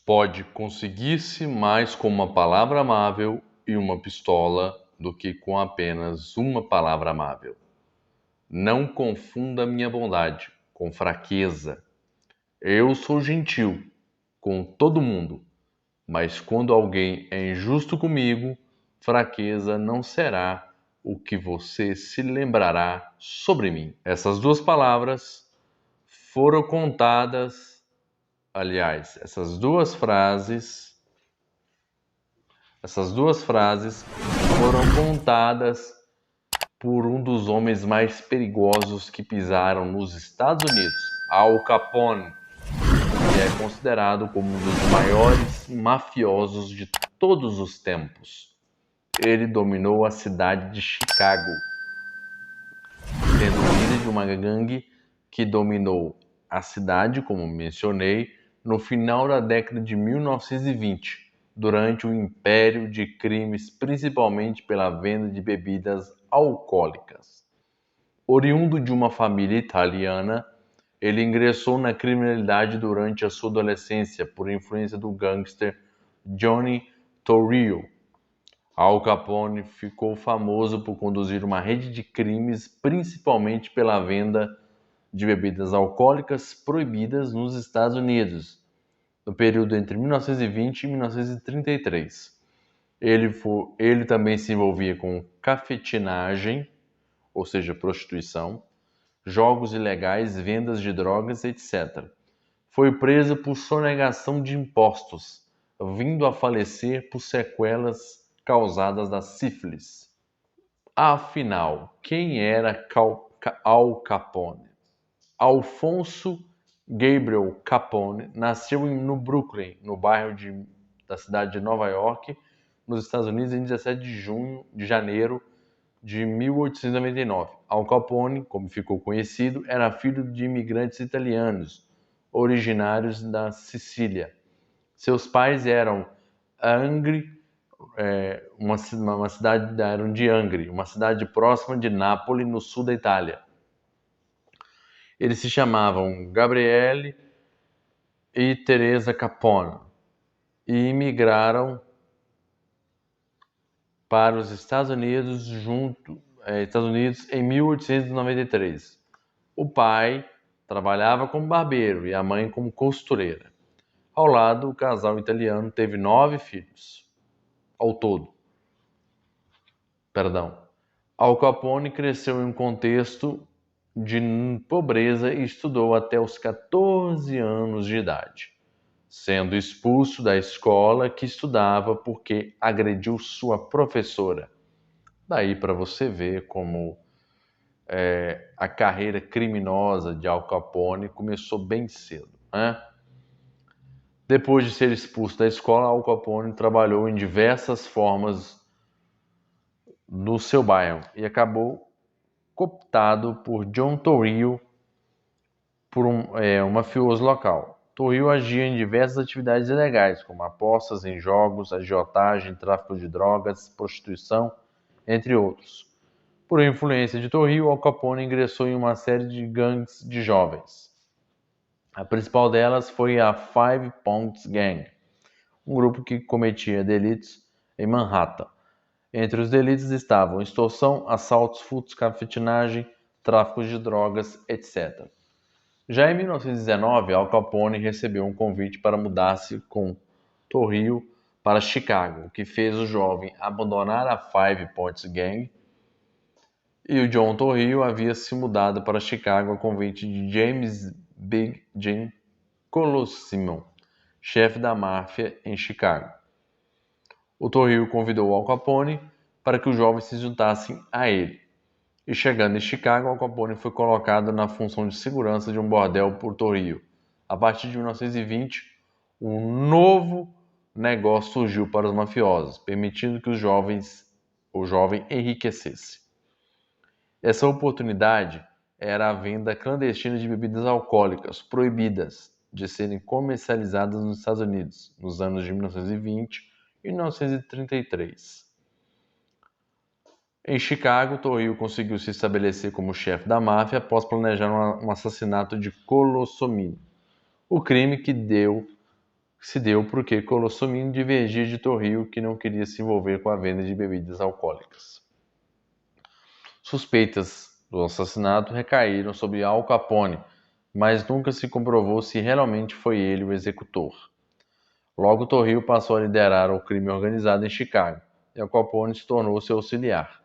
Pode conseguir-se mais com uma palavra amável e uma pistola do que com apenas uma palavra amável. Não confunda minha bondade com fraqueza. Eu sou gentil com todo mundo, mas quando alguém é injusto comigo, fraqueza não será o que você se lembrará sobre mim. Essas duas palavras foram contadas, aliás, essas duas frases foram contadas por um dos homens mais perigosos que pisaram nos Estados Unidos, Al Capone, que é considerado como um dos maiores mafiosos de todos os tempos. Ele dominou a cidade de Chicago, sendo líder de uma gangue que dominou a cidade, como mencionei, no final da década de 1920, durante o império de crimes, principalmente pela venda de bebidas alcoólicas. Oriundo de uma família italiana, ele ingressou na criminalidade durante a sua adolescência por influência do gangster Johnny Torrio. Al Capone ficou famoso por conduzir uma rede de crimes, principalmente pela venda de bebidas alcoólicas proibidas nos Estados Unidos, no período entre 1920 e 1933. Ele também se envolvia com cafetinagem, ou seja, prostituição, jogos ilegais, vendas de drogas, etc. Foi preso por sonegação de impostos, vindo a falecer por sequelas causadas da sífilis. Afinal, quem era Al Capone? Alfonso Gabriel Capone nasceu no Brooklyn, no bairro da cidade de Nova York, nos Estados Unidos, em 17 de janeiro de 1899. Al Capone, como ficou conhecido, era filho de imigrantes italianos, originários da Sicília. Seus pais eram eram de Angri, uma cidade próxima de Nápoles, no sul da Itália. Eles se chamavam Gabriele e Teresa Capone e imigraram para os Estados Unidos em 1893. O pai trabalhava como barbeiro e a mãe como costureira. Ao lado, o casal italiano teve 9 filhos ao todo. Al Capone cresceu em um contexto de pobreza e estudou até os 14 anos de idade, sendo expulso da escola que estudava porque agrediu sua professora. Daí para você ver como a carreira criminosa de Al Capone começou bem cedo, né? Depois de ser expulso da escola, Al Capone trabalhou em diversas formas no seu bairro e acabou cooptado por John Torrio, por um mafioso local. Torrio agia em diversas atividades ilegais, como apostas em jogos, agiotagem, tráfico de drogas, prostituição, entre outros. Por influência de Torrio, Al Capone ingressou em uma série de gangues de jovens. A principal delas foi a Five Points Gang, um grupo que cometia delitos em Manhattan. Entre os delitos estavam extorsão, assaltos, furtos, cafetinagem, tráfico de drogas, etc. Já em 1919, Al Capone recebeu um convite para mudar-se com Torrio para Chicago, o que fez o jovem abandonar a Five Points Gang, e o John Torrio havia se mudado para Chicago a convite de James Big Jim Colosimo, chefe da máfia em Chicago. O Torrio convidou Al Capone para que os jovens se juntassem a ele. E chegando em Chicago, Al Capone foi colocado na função de segurança de um bordel por Torrio. A partir de 1920, um novo negócio surgiu para os mafiosos, permitindo que o jovem enriquecesse. Essa oportunidade era a venda clandestina de bebidas alcoólicas proibidas de serem comercializadas nos Estados Unidos, nos anos de 1920 e 1933. Em Chicago, Torrio conseguiu se estabelecer como chefe da máfia após planejar um assassinato de Colosomini, o crime que deu se deu porque Colossomino divergia de Torrio, que não queria se envolver com a venda de bebidas alcoólicas. Suspeitas do assassinato recaíram sobre Al Capone, mas nunca se comprovou se realmente foi ele o executor. Logo, Torrio passou a liderar o crime organizado em Chicago, e Al Capone se tornou seu auxiliar.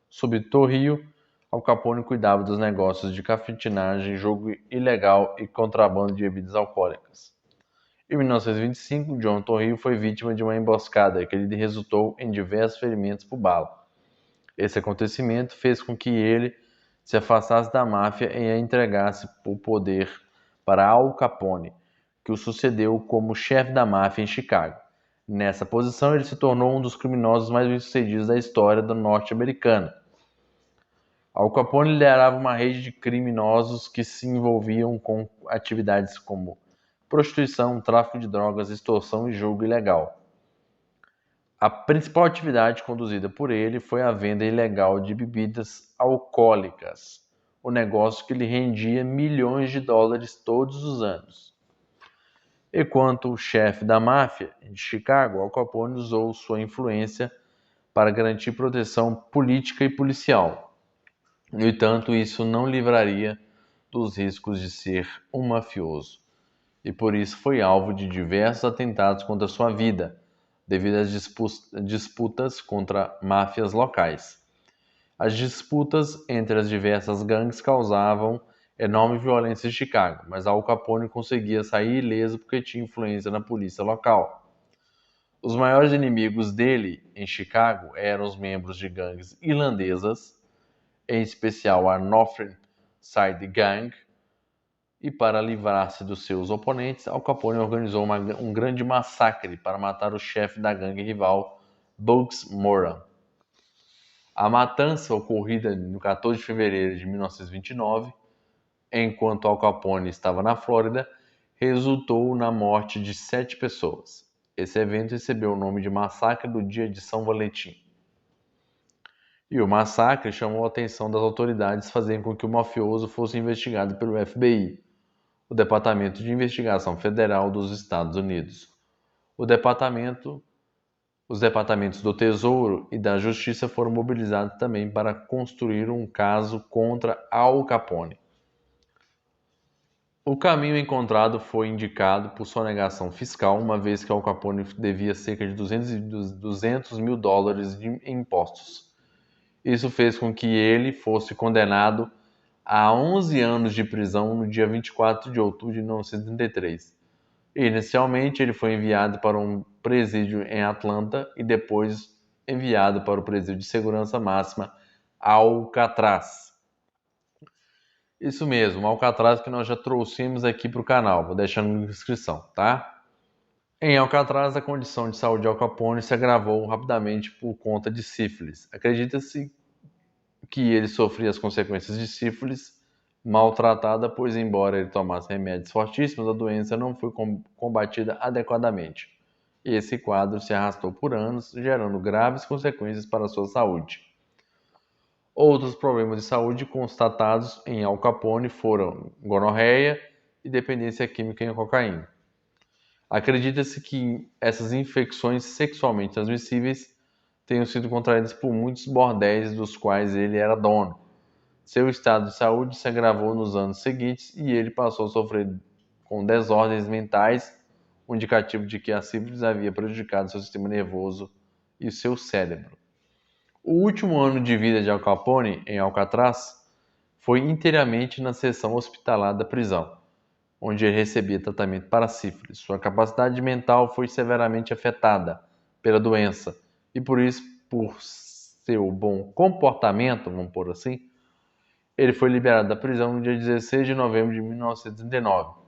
Sob Torrio, Al Capone cuidava dos negócios de cafetinagem, jogo ilegal e contrabando de bebidas alcoólicas. Em 1925, John Torrio foi vítima de uma emboscada que lhe resultou em diversos ferimentos por bala. Esse acontecimento fez com que ele se afastasse da máfia e a entregasse o poder para Al Capone, que o sucedeu como chefe da máfia em Chicago. Nessa posição, ele se tornou um dos criminosos mais bem-sucedidos da história do norte-americana. Al Capone liderava uma rede de criminosos que se envolviam com atividades como prostituição, tráfico de drogas, extorsão e jogo ilegal. A principal atividade conduzida por ele foi a venda ilegal de bebidas alcoólicas, o negócio que lhe rendia milhões de dólares todos os anos. Enquanto o chefe da máfia de Chicago, Al Capone usou sua influência para garantir proteção política e policial. No entanto, isso não livraria dos riscos de ser um mafioso, e por isso foi alvo de diversos atentados contra sua vida, devido às disputas contra máfias locais. As disputas entre as diversas gangues causavam enorme violência em Chicago, mas Al Capone conseguia sair ileso porque tinha influência na polícia local. Os maiores inimigos dele em Chicago eram os membros de gangues irlandesas, em especial a Northern Side Gang, e para livrar-se dos seus oponentes, Al Capone organizou um grande massacre para matar o chefe da gangue rival, Bugs Moran. A matança, ocorrida no 14 de fevereiro de 1929, enquanto Al Capone estava na Flórida, resultou na morte de 7 pessoas. Esse evento recebeu o nome de Massacre do Dia de São Valentim. E o massacre chamou a atenção das autoridades, fazendo com que o mafioso fosse investigado pelo FBI, o Departamento de Investigação Federal dos Estados Unidos. Os departamentos do Tesouro e da Justiça foram mobilizados também para construir um caso contra Al Capone. O caminho encontrado foi indicado por sonegação fiscal, uma vez que Al Capone devia cerca de 200 mil dólares em impostos. Isso fez com que ele fosse condenado a 11 anos de prisão no dia 24 de outubro de 1933. Inicialmente, ele foi enviado para um presídio em Atlanta e depois enviado para o presídio de segurança máxima Alcatraz. Isso mesmo, Alcatraz que nós já trouxemos aqui para o canal, vou deixar na descrição, tá? Em Alcatraz, a condição de saúde de Al Capone se agravou rapidamente por conta de sífilis. Acredita-se que ele sofria as consequências de sífilis maltratada, pois embora ele tomasse remédios fortíssimos, a doença não foi combatida adequadamente. E esse quadro se arrastou por anos, gerando graves consequências para a sua saúde. Outros problemas de saúde constatados em Al Capone foram gonorreia e dependência química em cocaína. Acredita-se que essas infecções sexualmente transmissíveis tenham sido contraídas por muitos bordéis dos quais ele era dono. Seu estado de saúde se agravou nos anos seguintes e ele passou a sofrer com desordens mentais, um indicativo de que a sífilis havia prejudicado seu sistema nervoso e seu cérebro. O último ano de vida de Al Capone, em Alcatraz, foi inteiramente na seção hospitalar da prisão, onde ele recebia tratamento para sífilis. Sua capacidade mental foi severamente afetada pela doença e por isso, por seu bom comportamento, vamos pôr assim, ele foi liberado da prisão no dia 16 de novembro de 1939.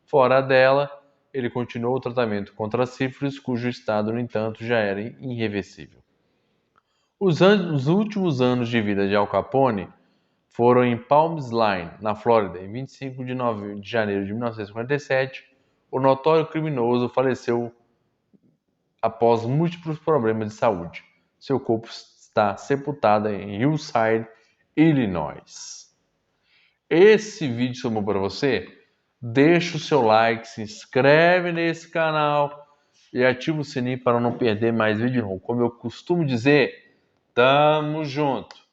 Fora dela, ele continuou o tratamento contra a sífilis, cujo estado, no entanto, já era irreversível. Os últimos anos de vida de Al Capone foram em Palm Island, na Flórida. Em 25 de janeiro de 1957, o notório criminoso faleceu após múltiplos problemas de saúde. Seu corpo está sepultado em Hillside, Illinois. Esse vídeo somou para você? deixa o seu like, se inscreve nesse canal e ativa o sininho para não perder mais vídeo. Como eu costumo dizer, tamo junto!